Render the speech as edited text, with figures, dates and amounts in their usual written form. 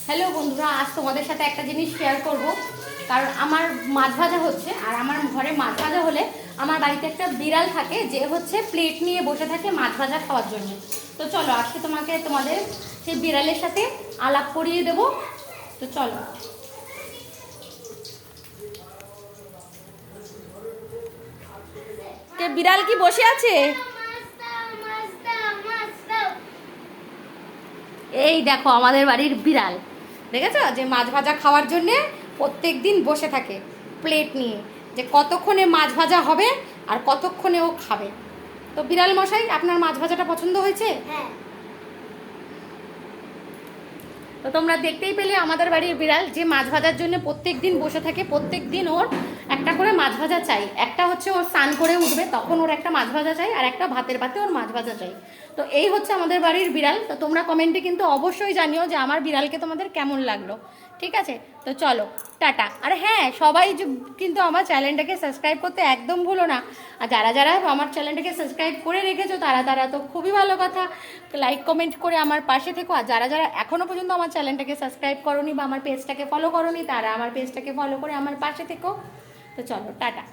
Hello বন্ধুরা, আজ তোমাদের সাথে একটা জিনিস শেয়ার করব। কারণ আমার মাছ ভাজা হচ্ছে, আর আমার ঘরে মাছ ভাজা হলে আমার বাড়িতে একটা বিড়াল থাকে, যে হচ্ছে প্লেট নিয়ে বসে থাকে মাছ ভাজা খাওয়ার জন্য। তো চলো আজকে তোমাদের সেই বিড়ালের সাথে আলাপ করিয়ে দেব। তো চলো। বিড়াল কি বসে আছে? এই দেখো আমাদের বাড়ির বিড়াল, দেখেছো? যে মাছ ভাজা খাওয়ার জন্যে প্রত্যেক দিন বসে থাকে প্লেট নিয়ে, যে কতক্ষণে মাছ ভাজা হবে আর কতক্ষণে ও খাবে। তো বিড়াল মশাই, আপনার মাছ ভাজাটা পছন্দ হয়েছে? হ্যাঁ। তো তোমরা দেখতেই পেলে আমাদের বাড়ির বিড়াল যে মাছ ভাজার জন্য প্রত্যেক দিন বসে থাকে। প্রত্যেক দিন ওর একটা করে মাছ ভাজা চাই। একটা হচ্ছে ওর স্নান করে উঠবে তখন ওর একটা মাছ ভাজা চাই, আর একটা ভাতের পাতে ওর মাছ ভাজা চাই। তো এই হচ্ছে আমাদের বাড়ির বিড়াল। তো তোমরা কমেন্টে কিন্তু অবশ্যই জানিও যে আমার বিড়ালকে তোমাদের কেমন লাগলো। ঠিক আছে, তো চলো টাটা। আর হ্যাঁ, সবাই কিন্তু আমার চ্যানেলটাকে সাবস্ক্রাইব করতে একদম ভুলো না। আর যারা যারা আমার চ্যানেলটাকে সাবস্ক্রাইব করে রেখেছো তারা তো খুবই ভালো কথা। লাইক কমেন্ট করে আমার পাশে থেকো। আর যারা যারা এখনও পর্যন্ত আমার চ্যানেলটাকে সাবস্ক্রাইব করোনি বা আমার পেজটাকে ফলো করোনি, তারা আমার পেজটাকে ফলো করে আমার পাশে থেকো। তো চলো টাটা।